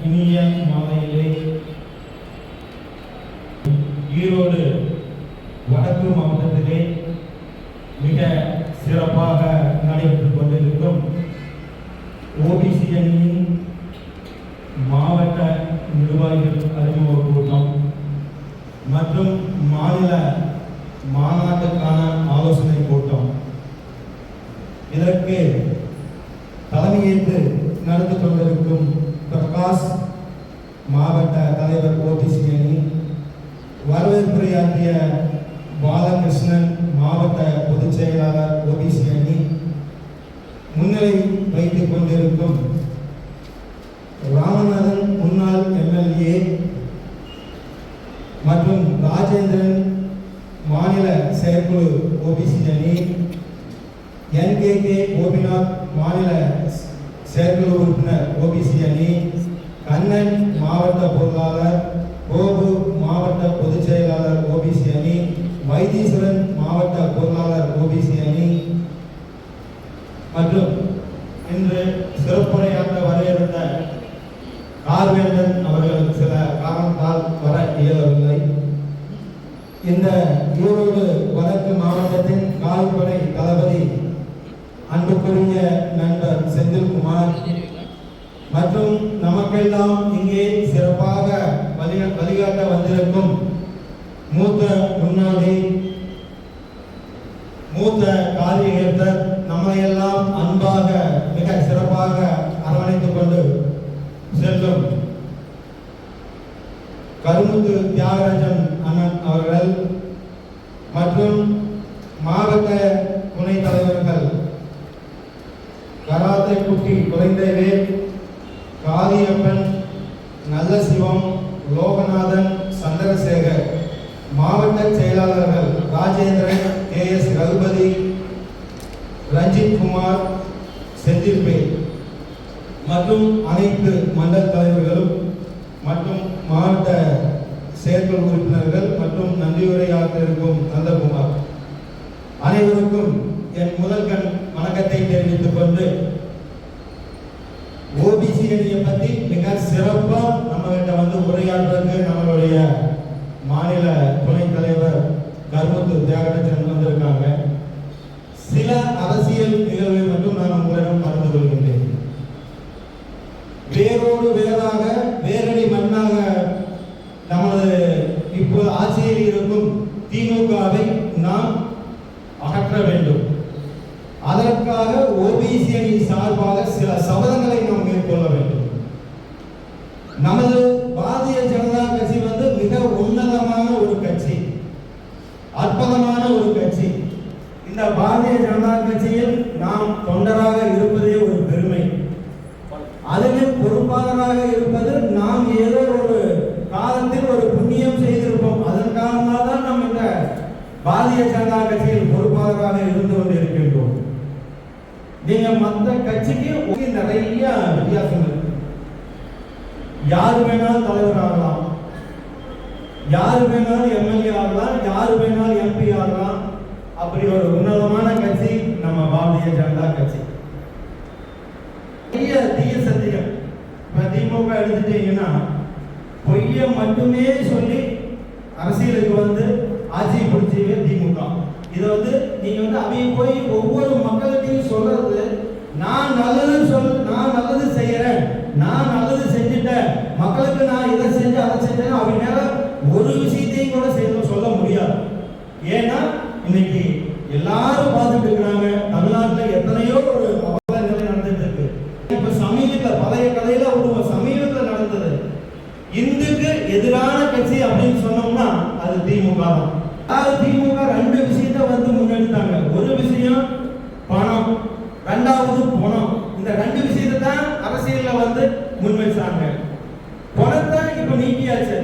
இனிய மாலையிலே ஈரோடு வடக்கு மாவட்டத்திலே மிக சிறப்பாக நடைபெற்றுக் கொண்டிருக்கும் ஓபிசி அணியின் மாவட்ட நிர்வாகிகள் அறிமுக கூட்டம் மற்றும் மாநில மாநாட்டுக்கான ஆலோசனை கூட்டம் இதற்கு தலைமையேற்று நடந்து கொண்டிருக்கும் பிரகாஷ் மாவட்ட தலைவர் ஓபிசி அணி, வரவேற்புரையாற்றிய பாலகிருஷ்ணன் மாவட்ட பொதுச் செயலாளர் ஓபிசி அணி, முன்னிலை வைத்துக் கொண்டிருக்கும் ராமநாதன் முன்னாள் எம்எல்ஏ மற்றும் ராஜேந்திரன் மாநில செயற்குழு ஓபிசி அணி, என்கேகே கோபிநாத் மாநில செயற்குழு உறுப்பினர் ஓபிசி அணி, கண்ணன் மாவட்ட பொருளாளர், கோபு மாவட்ட பொதுச் செயலாளர் ஓபிசி அணி, வைத்தீஸ்வரன் மாவட்ட பொருளாளர் ஓபிசி அணி மற்றும் இன்று சிறப்புரையாற்ற வரையிருந்த கார்வேந்தன் அவர்கள் சில காரணத்தால் வர இயலவில்லை. இந்த ஈரோடு வடக்கு மாவட்டத்தின் காவல்துறை தளபதி அன்புக்குரிய நண்பர் செந்தில்குமார் மற்றும் நமக்கெல்லாம் இங்கே சிறப்பாக வழிகாட்ட வந்திருக்கும் மூத்த முன்னோடி, மூத்த காரியகர்த்தர், நம்மையெல்லாம் அன்பாக மிக சிறப்பாக அரவணைத்துக் கொண்டு செல்லும் கருமுத்து தியாகராஜன் அண்ணன் அவர்கள் மற்றும் மாவட்ட துணைத் தலைவர்கள் கராத்தை குட்டி குறைந்தவேல், காளியப்பன், நல்ல சிவம், லோகநாதன், சந்திரசேகர், மாவட்ட செயலாளர்கள் ராஜேந்திரன், KS ரகுபதி, ரஞ்சித் குமார், செந்தில்பேட் மற்றும் அனைத்து மண்டல தலைவர்களும் மற்றும் மாவட்ட செயற்குழு உறுப்பினர்கள் மற்றும் நன்றியுரையாற்ற இருக்கும் நந்தகுமார் அனைவருக்கும் என் முதல்கண் வணக்கத்தை தெரிவித்துக் கொண்டு ஓபிசி அணியை பற்றி மிக சிறப்பா நம்ம கிட்ட வந்து உரையாற்றுறதுக்கு நம்மளுடைய மாநில துணைத் தலைவர் கருமுத்து தியாகராஜன் வந்திருக்காங்க. சில அரசியல் நிகழ்வை மட்டும் நான் உங்களிடம் பகிர்ந்து கொள்கின்றேன். வேரோடு வேறாக வேரடி மண்ணாக நமது இப்போது ஆட்சியில் இருக்கும் திமுகவை நாம் அகற்ற வேண்டும். அதற்காக ஓபிசி அணி சார்பாக சில சபதங்களை நாம் மேற்கொள்ள வேண்டும். நமது பாரதிய ஜனதா கட்சி வந்து மிக உன்னதமான ஒரு கட்சி, அற்புதமான ஒரு கட்சி. இந்த பாரதிய ஜனதா கட்சியில் நாம் தொண்டராக இருப்பதே ஒரு பெருமை. அதில் பொறுப்பாளராக இருப்பது நாம் ஏதோ ஒரு காலத்தில் ஒரு புண்ணியம் செய்திருப்போம். அதன் காரணமாக தான் நாம் இந்த பாரதிய ஜனதா கட்சியில் பொறுப்பாளராக இருந்து கொண்டிருக்கின்றோம். நீங்க மற்ற கட்சிக்கு நிறைய வித்தியாசம் இருக்கு. யாரு வேணாலும் தலைவர் ஆகலாம், யாரு வேணாலும் எம்எல்ஏ ஆகலாம், யாரு வேணாலும் எம்பி ஆகலாம். அப்படி ஒரு உன்னதமான கட்சி நம்ம பாரதிய ஜனதா கட்சி. தீய சத்தியம் திமுக எடுத்துட்டீங்கன்னா பொய்ய மட்டுமே சொல்லி அரசியலுக்கு வந்து ஆட்சி பிடிச்சீங்க திமுக. இதை வந்து நீங்க வந்து அவங்க போய் ஒவ்வொரு மக்கள்கிட்டையும் சொல்றது, நான் நல்லது செய்யறேன், நான் நல்லது செஞ்சுட்டேன், மக்களுக்கு நான் இதை செஞ்சு அதை செஞ்சேன், அவங்க மேல ஒரு விஷயத்தையும் கூட சொல்ல முடியாது. ஏன்னா இன்னைக்கு எல்லாரும் பார்த்துட்டு இருக்கிறாங்க, தமிழ்நாட்டில் எத்தனையோ ஒரு அவல நிலை நடந்துட்டு இருக்கு. இப்ப சமீபத்தில் பழைய கதையில ஒரு சமீபத்தில் நடந்தது, இந்துக்கு எதிரான கட்சி அப்படின்னு சொன்னோம்னா அது திமுக தான். திமுக ரெண்டு விஷயத்தை வந்து முன்னெடுத்தாங்க. ஒரு விஷயம் பணம், ரெண்டாவது பணம். இந்த ரெண்டு விஷயத்தை தான் அரசியல்ல வந்து முன்வைச்சாங்க. பணத்தை இப்ப நீக்கியாச்சு.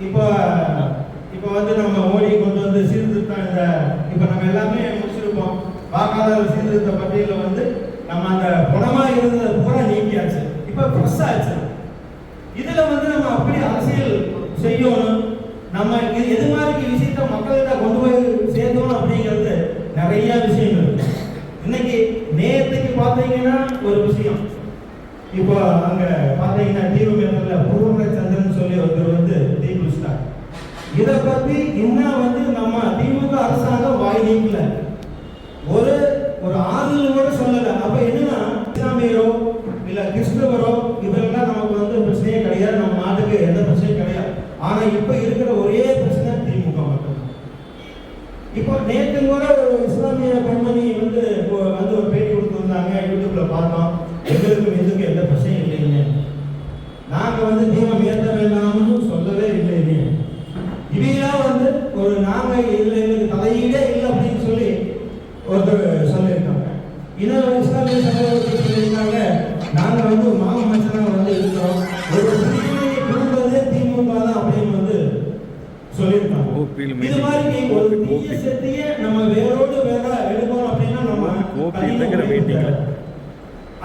இப்ப வந்து நம்ம மோடி கொண்டு வந்து சீர்திருத்தம், இந்த இப்ப நம்ம எல்லாமே முடிச்சிருப்போம். வாக்காளர் சீர்திருத்த பட்டியல வந்து நம்ம அந்த பணமா இருந்ததை பூரா நீக்கியாச்சு. இப்ப ஃப்ரெஷ் ஆச்சு. இதுல வந்து நம்ம அப்படி அரசியல் செய்யணும், நம்ம எது மாதிரி விஷயத்த மக்கள்கிட்ட கொண்டு போய் சேர்த்தோம் அப்படிங்கிறது நிறைய விஷயம் இருக்கு. இன்னைக்கு நேரத்துக்கு பார்த்தீங்கன்னா ஒரு விஷயம், இப்போ அங்க பார்த்தீங்கன்னா டிவி பத்தி இன்னும் வந்து நம்ம திமுக அரசாங்கம் வாய் நீக்கல, ஒரு ஒரு ஆறுதல் கூட சொல்லல. அப்ப என்னன்னா இஸ்லாமியரோ இல்ல கிறிஸ்தவரோ இதெல்லாம் நமக்கு வந்து பிரச்சனையே கிடையாது, நம்ம நாட்டுக்கு எந்த பிரச்சனையும் கிடையாது. ஆனா இப்ப இருக்கிற ஒரே பிரச்சனை திமுக மட்டும். இப்போ நேற்று கூட ஒரு இஸ்லாமிய பெண்மணி வந்து ஒரு பேட்டி கொடுத்துருந்தாங்க, யூடியூப்ல பார்த்தோம். எங்களுக்கும் இதுக்கு எந்த பிரச்சனையும் இல்லைங்க, நாங்க வந்து தீபம் ஏற்ற வேண்டாம்னு சொல்லவே இல்லைங்க. இவையெல்லாம் வந்து ஒரு நாங்க இதுல எங்களுக்கு தலையீடே இல்லை அப்படின்னு சொல்லி ஒருத்தர் சொல்லியிருக்காங்க. இன்னொரு இஸ்லாமிய சகோதரர்கள் சொல்லியிருக்காங்க, நாங்க வந்து மாம மச்சனா வந்து இருக்கிறோம், ஒரு பிரிவினையை கொடுத்ததே திமுக தான் அப்படின்னு வந்து சொல்லியிருக்காங்க. இது மாதிரி ஒரு தீய சக்தியை நம்ம வேரோடு வேற எடுக்கணும் அப்படின்னா நம்ம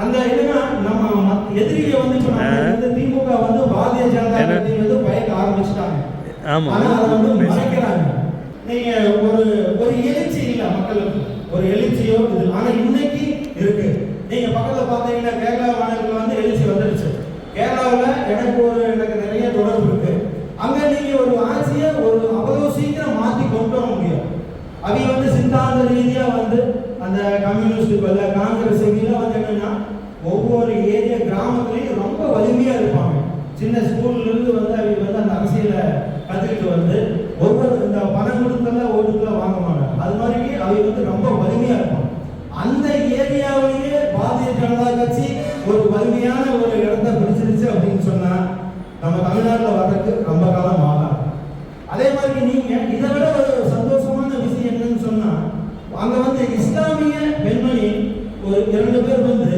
அந்த என்னன்னா நம்ம எதிரியை வந்து இப்ப திமுக வந்து பாரதிய ஜனதா கட்சி வந்து பயக்க ஆரம்பிச்சுட்டாங்க. ஆனா அதை வந்து மறைக்கிறாங்க. நீங்க ஒரு ஒரு எழுச்சி இல்லை மக்களுக்கு, ஒரு எழுச்சியோ இது. ஆனா இன்னைக்கு இருக்கு. நீங்க பக்கத்துல பாத்தீங்கன்னா கேரளா மாநிலத்துல வந்து எழுச்சி வந்துருச்சு. கேரளாவில் எனக்கு நிறைய தொடர்பு இருக்கு. அங்க நீங்க ஒரு ஆட்சியை ஒரு அவ்வளவு சீக்கிரம் மாற்றி கொண்டு வர முடியும். அவங்க வந்து சித்தாந்த ரீதியா வந்து அந்த கம்யூனிஸ்ட் காங்கிரஸ் வந்து என்னன்னா ஒவ்வொரு ஏரியா கிராமத்துலயும் ரொம்ப வலிமையா இருப்பாங்க. சின்ன ஸ்கூல்ல இருந்து வந்து அவங்க வந்து அந்த அரசியலை கத்துக்கிட்டு வந்து ஒவ்வொரு இந்த பணம் கொடுத்தல ஓட்டுக்குள்ள வாங்க மாட்டாங்க. அது மாதிரி அவங்க வந்து ரொம்ப வலிமையா இருப்பாங்க. அந்த ஏரியாவிலேயே பாரதிய ஜனதா கட்சி ஒரு வலிமையான ஒரு இடத்தை பிடிச்சிருச்சு அப்படின்னு சொன்னா நம்ம தமிழ்நாட்டில் வர்றதுக்கு ரொம்ப காலம் ஆகும். அதே மாதிரி நீங்க இதை விட ஒரு சந்தோஷமான விஷயம் என்னன்னு சொன்னா, அங்க வந்து இஸ்லாமிய பெண்மணி ஒரு 2 பேர் வந்து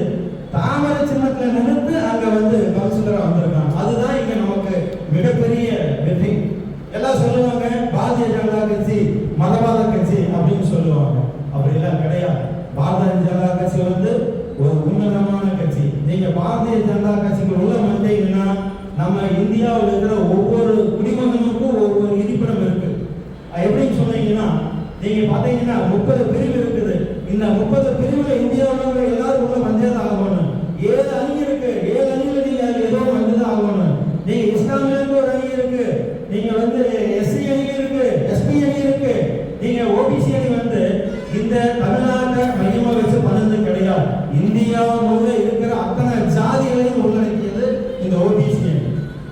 தாமரை சின்னத்துல நிறுத்து அங்க வந்து கவுன்சிலரா வந்திருக்காங்க. அதுதான் இங்க நமக்கு மிகப்பெரிய வெற்றி. எல்லாம் சொல்லுவாங்க பாரதிய ஜனதா கட்சி மதவாத கட்சி அப்படின்னு சொல்லுவாங்க. அப்படி எல்லாம் கிடையாது. பாரதிய ஜனதா கட்சி வந்து ஒரு உன்னதமான கட்சி. நீங்க பாரதிய ஜனதா கட்சிக்கு உள்ள வந்தீங்கன்னா நம்ம இந்தியாவில் இருக்கிற ஒவ்வொரு குடிமகனுக்கும் ஒவ்வொரு இருப்பிடம் இருக்கு. எப்படின்னு சொன்னீங்கன்னா நீங்க பாத்தீங்கன்னா 30 பிரிவு இருக்குது. இந்த 30 பிரிவுல இந்தியாவில் எல்லாரும் உள்ள வந்தேதான் ஆகணும். 7 அணி இருக்கு. 7 அணியில நீங்க ஏதோ வந்ததான் ஆகணும். நீங்க இஸ்லாமியருக்கு ஒரு அணி இருக்கு, நீங்க வந்து எஸ்சி அணி இருக்கு, எஸ்பி அணி இருக்கு, நீங்க ஓபிசி அணி வந்து இந்த தமிழ்நாட்டை மையமா வச்சு பண்ணது கிடையாது. இந்தியா முழுவதும் இருக்கிற அத்தனை ஜாதிகளையும் உள்ளடக்கியது இந்த ஓபிசி அணி.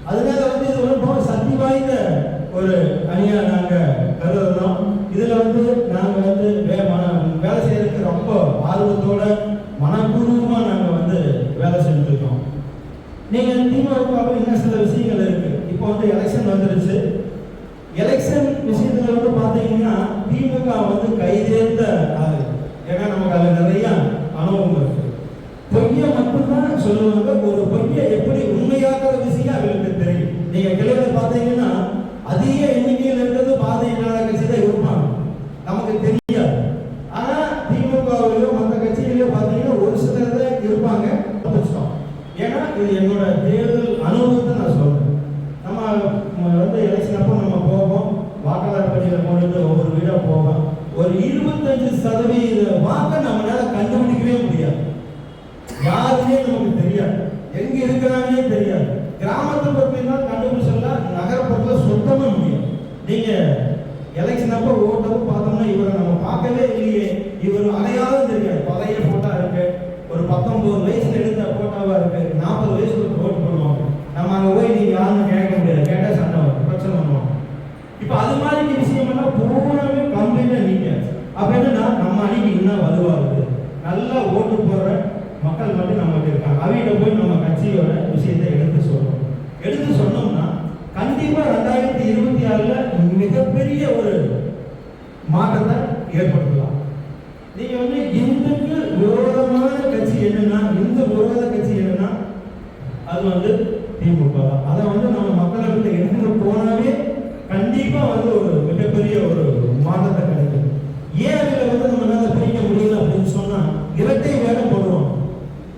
அதனால வந்து இது ரொம்ப சக்தி வாய்ந்த ஒரு அணியா நாங்க கருதுறோம். இதுல வந்து நாங்க வந்து வேலை செய்யறதுக்கு ரொம்ப ஆர்வத்தோட மனப்பூர்வமா நாங்க வந்து வேலை செஞ்சுட்டு இருக்கோம். நீங்க திமுக இன்னும் சில விஷயங்கள் இருக்கு. இப்போ வந்து எலெக்ஷன் வந்துருச்சு. எலெக்ஷன் விஷயத்துல வந்து பாத்தீங்கன்னா திமுக வந்து கைதேர்ந்த ஆளு. ஏன்னா நமக்கு அதுல நிறைய அனுபவம் இருக்கு. பொய்ய மட்டும்தான் சொல்லுவாங்க. ஒரு பொய்ய எப்படி உண்மையாக்குற விஷயம் அவங்களுக்கு தெரியும். நீங்க கிளையில பாத்தீங்கன்னா அதிக எண்ணிக்கையில் இருக்கிறது பாரதிய ஜனதா கட்சி தான் இருப்பாங்க, நமக்கு தெரியாது. ஆனா திமுகவிலோ மற்ற கட்சியிலோ பாத்தீங்கன்னா ஒரு சிலர் தான் இருப்பாங்க. ஏன்னா இது என்னோட தேர்தல் அனுபவத்தை நான் சொல்றேன். நம்ம வந்து எலெக்ஷன் அப்போ நம்ம போவோம், வாக்காளர் பட்டியல போட்டு ஒவ்வொரு வீடா போவோம். ஒரு 25% வாக்கை நம்மளால கண்டுபிடிக்கவே முடியாது. யாருமே நமக்கு தெரியாது, எங்க இருக்கிறாங்கன்னே தெரியாது. கிராமத்தை பத்தினா கண்டுபிடிச்சலாம், நகரப்புறத்துல சுத்தமா முடியும். நீங்க எலெக்ஷன் அப்போ ஓட்டப்போ பார்த்தோம்னா இவரை நம்ம பார்க்கவே இல்லையே, இவர் அடையாளம் தெரியாது. பழைய போட்டோ இருக்கு, ஒரு 19 வயசுல எடுத்த போட்டோவா இருக்கு, 40 வயசுல ஓட்டு பண்ணுவாங்க. நம்ம அங்க போய் நீங்க யாருன்னு கேட்க முடியாது, கேட்டா சண்டை வரும், பிரச்சனை பண்ணுவாங்க. இப்ப அது மாதிரி விஷயம் எல்லாம் பூராவே கம்ப்ளீட்டா நீங்க அப்ப என்னன்னா நம்ம அன்னைக்கு இன்னும் வலுவாகுது. நல்லா ஓட்டு போடுற மக்கள் மட்டும் நம்ம இருக்காங்க. அவங்க போய் நம்ம கட்சியோட விஷயத்தை எடுத்து சொன்னோம்னா கண்டிப்பா 2026ல மிகப்பெரிய ஒரு மாற்றத்தை ஏற்படுத்தலாம். நீங்க வந்து இந்துக்கு விரோதமான கட்சி என்னன்னா, இந்து விரோத கட்சி என்னன்னா அது வந்து திமுக தான். அதை வந்து நம்ம மக்களிடத்துல எடுத்துட்டு போனாவே கண்டிப்பா வந்து ஒரு மிகப்பெரிய ஒரு மாற்றத்தை கிடைக்கும். ஏன் அதுல வந்து நம்மளால பிரிக்க முடியல அப்படின்னு சொன்னா இரட்டை வேடம் போடுவோம்.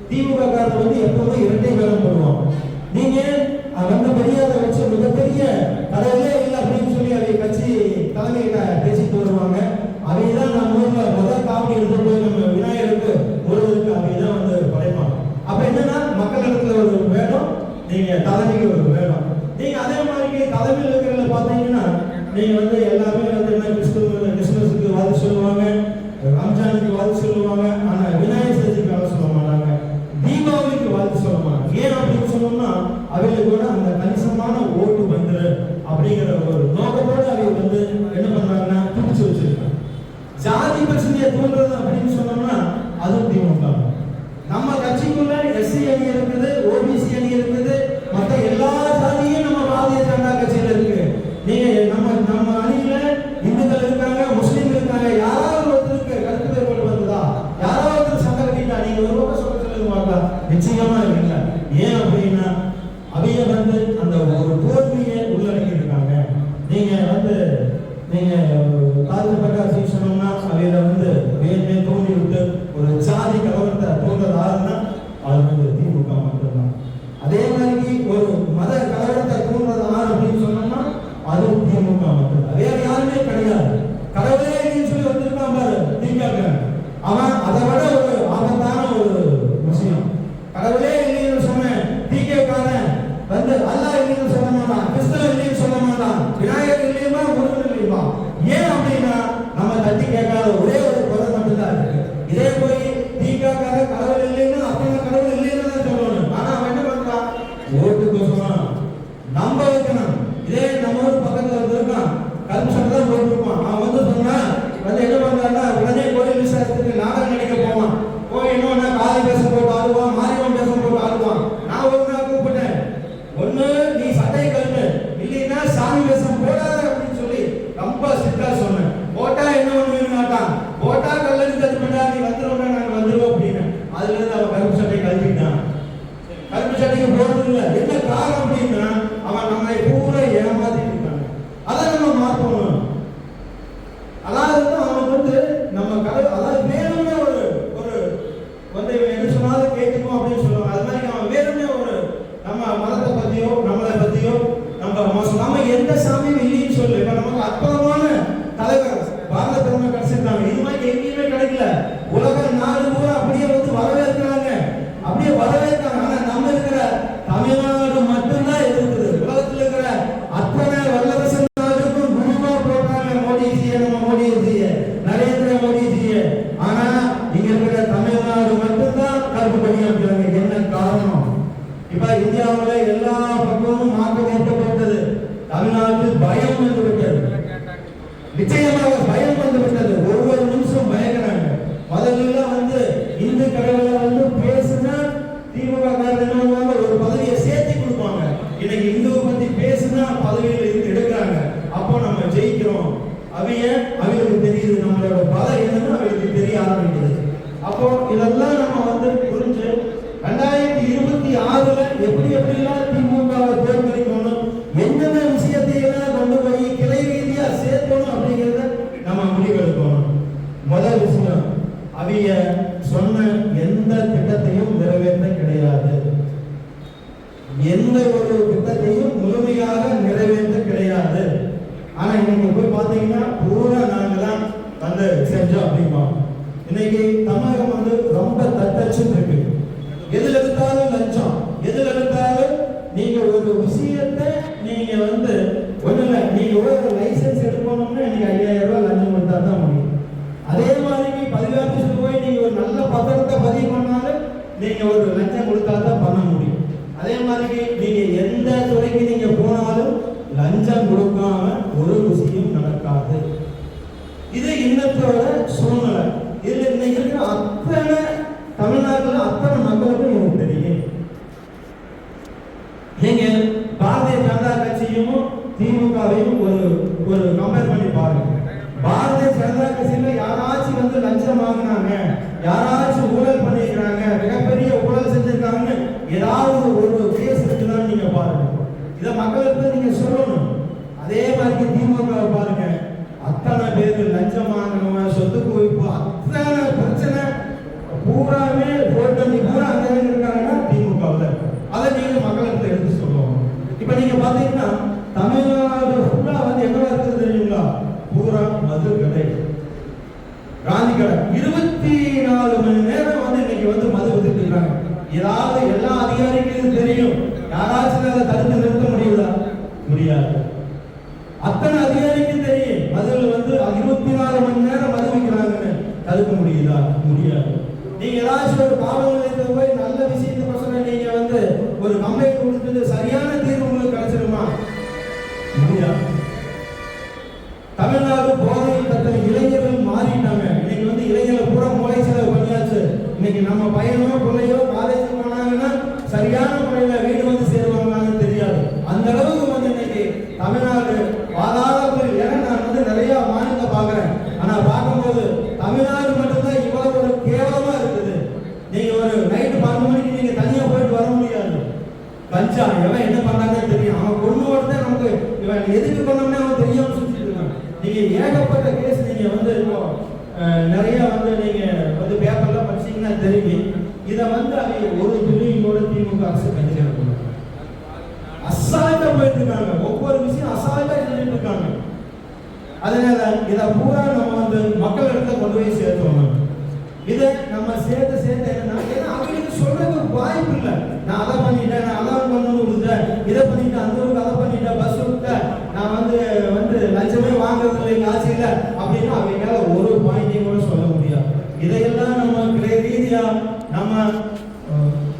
திமுக காரர் வந்து எப்பவுமே இரட்டை வேடம் போடுவோம். நீங்க வந்த மரியாதை வச்சு மிகப்பெரிய கடவுளே இல்லை அப்படின்னு சொல்லி அதை கட்சி தலைமையில பேசிட்டு வருவாங்க. அவைதான் நம்ம ஊர்ல முதல் காப்பி எடுத்து போய் நம்ம விநாயகருக்கு ஒருவருக்கு அவைதான் வந்து படைப்பாங்க. அப்ப என்னன்னா மக்களிடத்துல ஒரு வேடம், நீங்க தலைமைக்கு ஒரு வேடம். நீங்க அதே மாதிரி தலைமையில் இருக்கிறத பாத்தீங்கன்னா நீங்க வந்து எல்லாமே வந்து என்ன கிறிஸ்துமஸுக்கு வாழ்த்து சொல்லுவாங்க, ரம்ஜானுக்கு வாழ்த்து சொல்லுவாங்க. ஆனா விநாயகர் சதுர்த்திக்கு வாழ்த்து சொல்ல மாட்டாங்க, தீபாவளிக்கு வாழ்த்து சொல்ல மாட்டாங்க. ஏன் அப்படின்னு சொன்னோம்னா அவைகளுக்கு கூட அந்த கணிசமான ஓட்டு வந்துரு அப்படிங்கிற ஒரு நோக்கத்தோடு அவை வந்து என்ன பண்றாங்கன்னா பிடிச்சு வச்சிருக்காங்க. ஜாதி பிரச்சனையை தூண்டுறது அப்படின்னு சொன்னோம்னா அதுவும் திமுக. நம்ம கட்சிக்குள்ள எஸ்சி அணி இருக்குது, ஓபிசி அணி இருக்குது, மற்ற எல்லா ஜாதியும் நம்ம பாரதிய ஜனதா கட்சியில இருக்கு. நீங்க நம்ம அணியில இந்துக்கள் இருக்காங்க, முஸ்லீம் இருக்காங்க, யாராவது ஒருத்தருக்கு கருத்து வேறுபாடு வந்ததா, யாராவது ஒருத்தர் சண்டை கட்டிட்டா நீங்க ஒரு பக்கம் சொல்லுங்க பார்க்கலாம், நிச்சயமா இல்லை. ஏன் அப்படின்னா அவைய வந்து அந்த ஒரு தோல்வியை உள்ளடக்கி இருக்காங்க. நீங்க தாழ்த்தப்பட்ட சொன்னோம்னா அவையில வந்து வேணுமே தோண்டி விட்டு ஒரு ஜாதி கலவரத்தை தோன்றது ஆறுனா அது வந்து திமுக மட்டும்தான். அதே மாதிரி ஒரு மத கலவரத்தை தோன்றது ஆறு அப்படின்னு சொன்னோம்னா அது திமுக மட்டும்தான், வேற யாருமே கிடையாது. கடவுளே சொல்லி வந்திருக்கான் பாரு திமுக, அவன் அதை விட ஒரு ஆபத்தான ஒரு விஷயம். கடவுளே இல்லைன்னு சொன்ன திமுககாரன் வந்து அல்லாஹ் இல்லைன்னு சொல்ல மாட்டான், கிறிஸ்தவ இல்லைன்னு சொல்ல மாட்டான், விநாயகர் இல்லையுமா முருகன் இல்லையுமா. ஏன் அப்படின்னா நம்ம தட்டி கேட்காத ஒரே ஒரு குறை மட்டும்தான் இருக்கு. இதே போய் திமுககார கடவுள் இல்லைன்னா அப்ப கடவுள் இல்லைன்னு தான் சொல்லணும். ஆனா அவன் என்ன பண்றான், ஓட்டுக்கோசரம் நம்ப வைக்கணும். இதே நம்ம ஊர் பக்கத்துல இருக்கான், கருப்பு தான் போட்டுருப்பான். அவன் வந்து சொன்னா வந்து என்ன பண்றான்னா உடனே கோயில் விசாரத்துக்கு நாடகம் நடிக்க போவான். போய் என்ன காலை பேசம் போட்டு ஆடுவான், மாரியம்மன் பேசம் போட்டு ஆடுவான். நான் ஒரு நாள் கூப்பிட்டேன், ஒண்ணு நீ சட்டை கழுவு, இல்லைன்னா சாமி வேஷம் போடாத அப்படின்னு சொல்லி ரொம்ப ஸ்ட்ரிக்டா சொன்னேன். போட்டா என்ன ஒண்ணு மாட்டான், போட்டா கல்லடி தட்டு பண்ணா நீ வந்துருவோம் நாங்க வந்துருவோம் அப்படின்னு. அதுல இருந்து அவன் கருப்பு சட்டை கழட்டிட்டான். கருப்பு சட்டைக்கு போறது இல்லை. என்ன காரணம் அப்படின்னா அவன் நம்மளை பூரா ஏமாத்திட்டு இருக்காங்க. அதை நம்ம மாற்றணும். அதாவது அவனுக்கு வந்து நம்ம அதாவது வேணும்னே ஒரு வந்து என்ன சொன்னாலும் கேட்டுக்கோ அப்படின்னு சொல்லுவாங்க. அது மாதிரி அவன் வேணும்னே ஒரு நம்ம மதத்தை பத்தியோ நம்மளை பத்தியோ நம்ம எந்த சாமியும் இல்லைன்னு சொல்லு. இப்ப நமக்கு அற்புதமான தலைவர் பாரத பிரதமர் கிடைச்சிருக்காங்க. இது மாதிரி எங்கேயுமே கிடைக்கல. உலக நாடு பூரா அப்படியே வந்து வரவேற்கிறாங்க, அப்படியே வரவேற்கிறாங்க. ஆனா நம்ம இருக்கிற தமிழ்நாடு மட்டும்தான் இருக்குது. உலகத்தில் இருக்கிற அத்தனை வல்லரசு நாடுக்கும் குருவா போட்டாங்க மோடிஜியை, நம்ம மோடிஜியை, நரேந்திர மோடிஜியை. ஆனா இங்க இருக்கிற தமிழ்நாடு மட்டும்தான் கருப்பு பணியாற்றுறாங்க. என்ன காரணம்? இப்ப இந்தியாவுல எல்லா பக்கமும் மாற்றம் ஏற்பட்டது. தமிழ்நாட்டில் பயம் வந்து விட்டது, நிச்சயமாக பயம் வந்து விட்டது. ஒவ்வொரு நிமிஷம் பயக்கிறாங்க. முதல்ல வந்து இந்து கடவுளை வந்து பேசுனா திமுக ஒரு பதவியை சேர்த்து கொடுப்பாங்க. இன்னைக்கு இந்துவை பத்தி பேசுனா பதவியில் இருந்து எடுக்கிறாங்க. அப்போ நம்ம ஜெயிக்கிறோம். அவைகளுக்கு தெரியுது நம்மளோட பலம் என்னன்னு அவைகளுக்கு தெரிய ஆரம்பிக்குது. அப்போ இதெல்லாம் நம்ம வந்து புரிஞ்சு 2026 எப்படிலாம் திமுகவை தோற்கடிக்கணும், என்னென்ன விஷயத்தையெல்லாம் கொண்டு போய் கிளை ரீதியா சேர்க்கணும் அப்படிங்கிறத நம்ம முடிவெடுக்கணும். முதல் விஷயம், அவைய சொன்ன எந்த திட்டத்தையும் நிறைவேற்ற கிடையாது. எந்த ஒரு திட்டத்தையும் முழுமையாக நிறைவேற்ற கிடையாது. ஆனா இன்னைக்கு போய் பாத்தீங்கன்னா பூரா நாங்கெல்லாம் வந்து செஞ்சோம் அப்படிமா. இன்னைக்கு தமிழகம் வந்து ரொம்ப தட்டச்சு இருக்கு. எதுல எடுத்தாலும் லஞ்சம், எதுல எடுத்தாலும் நீங்க ஒரு விஷயத்தை நீங்க வந்து ஒண்ணு இல்லை, நீங்க ஒரு லைசன்ஸ் எடுக்கணும்னா நீங்க 5000 ரூபாய் லஞ்சம் கொடுத்தா தான் முடியும். அதே மாதிரி பதிவாபீஸ்க்கு போய் நீங்க ஒரு நல்ல பத்திரத்தை பதிவு பண்ணாலும் நீங்க ஒரு லஞ்சம் கொடுத்தா தான் பண்ண முடியும். அதே மாதிரி நீங்க எந்த துறைக்கு நீங்க போனாலும் லஞ்சம் கொடுக்காம ஒரு விஷயம் நடக்காது. இது இன்னத்தோட சூழ்நிலை. இதுல இன்னைக்கு இருக்கிற அத்தனை தமிழ்நாட்டில் அத்தனை மக்களுக்கும் எனக்கு தெரியும். நீங்க பாரதிய ஜனதா கட்சியும் திமுகவையும் ஒரு கம்பேர் பண்ணி பாருங்க. பாரதிய ஜனதா கட்சியில யாராச்சும் வந்து லஞ்சம் வாங்கினாங்க, யாராச்சும் ஊழல் பண்ணிருக்காங்க, மிகப்பெரிய ஊழல் செஞ்சிருக்காங்கன்னு ஏதாவது ஒரு கேஸ் இருக்குதான்னு நீங்க பாருங்க. இதை மக்களுக்கு நீங்க சொல்லணும். அதே மாதிரி திமுக பாருங்க, அத்தனை பேருக்கு லஞ்சம் வாங்கணும், சொத்து குவிப்பு, அத்தனை பிரச்சனை பூராமே போட்டு பூரா அங்க இருக்காங்கன்னா திமுகவில். அதை நீங்க மக்களுக்கு எடுத்து சொல்லணும். இப்ப நீங்க பாத்தீங்கன்னா தமிழ்நாடு ஃபுல்லா வந்து என்ன இருக்குது தெரியுங்களா? பூரா மது கடை, காந்தி கடை 24 மணி நேரம் வந்து இன்னைக்கு வந்து மது வித்துட்டு இருக்காங்க. ஏதாவது எல்லா அதிகாரிகளுக்கும் தெரியும், யாராச்சும் அதை தடுத்து நிறுத்த முடியுதா? முடியாது. அத்தனை அதிகாரிகள் நீங்க ஏதாச்சும் ஒரு காவல் நிலையத்தில் போய் நல்ல விஷயத்தை பசங்க நீங்க வந்து ஒரு கம்ப்ளைண்ட் கொடுத்துட்டு சரியான தீர்வு உங்களுக்கு கிடைச்சிருமா? முடியாது. தமிழ்நாடு போதையில் தத்தனை இளைஞர்கள் மாறிட்டாங்க. இன்னைக்கு வந்து இளைஞர்கள் பூரா மூளை செலவு பண்ணியாச்சு. இன்னைக்கு நம்ம பையனோ பிள்ளையோ காலேஜ் போனாங்கன்னா சரியான முறையில் வீடு வந்து சேருவாங்கன்னு தெரியாது. அந்த அளவுக்கு வந்து இன்னைக்கு தமிழ்நாடு பாதாளத்தில். ஏன்னா நான் வந்து நிறைய மாநிலத்தை பார்க்குறேன். ஆனால் பார்க்கும்போது தமிழ்நாடு மட்டும்தான் இவ்வளவு ஒரு கேவலமா இருக்குது. நீங்க ஒரு நைட்டு 12 மணிக்கு நீங்க தனியா போயிட்டு வர முடியாது. கஞ்சா எவன் என்ன பண்ணாங்கன்னு தெரியும். அவன் கொண்டு வரதே நமக்கு இவன் எதுக்கு பண்ணோம்னே அவன் தெரியாம சுற்றிட்டு இருக்கான். நீங்க ஏகப்பட்ட கேஸ் நீங்க வந்து நிறைய வந்து நீங்க வந்து பேப்பர்ல படிச்சீங்கன்னா தெரியும். இதை வந்து அவங்க ஒரு துணியோட திமுக அரசு கண்டிப்பாக அசால்ட்டா போயிட்டு இருக்காங்க. ஒவ்வொரு விஷயம் அசால்ட்டா செஞ்சுட்டு இருக்காங்க. அதனால இதை பூரா நம்ம வந்து மக்கள் இடத்துல கொண்டு போய் சேர்த்தோம். இதை நம்ம சேர்த்து என்னன்னா, ஏன்னா அவங்களுக்கு சொல்றதுக்கு வாய்ப்பு இல்லை. நான் அதை பண்ணிட்டேன், நான் அதான் பண்ணணும் கொடுத்தேன், இதை பண்ணிட்டேன், அந்த ஊருக்கு அதை பண்ணிட்டேன், பஸ் விட்டேன், நான் வந்து லட்சமே வாங்குறது இல்லை ஆட்சியில் அப்படின்னா அவங்களால ஒரு பாயிண்டையும் கூட சொல்ல முடியாது. இதையெல்லாம் நம்ம கிளை ரீதியா நம்ம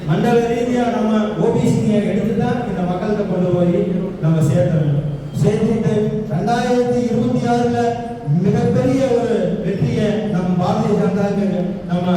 மண்டல ரீதியா நம்ம ஓபிசியை எடுத்து தான் இந்த மக்கள்கிட்ட கொண்டு போய் நம்ம சேர்த்தணும். சேர்த்துட்டு 2026 மிகப்பெரிய ஒரு வெற்றியை நம்ம பாரதிய ஜனதாவுக்கு நம்ம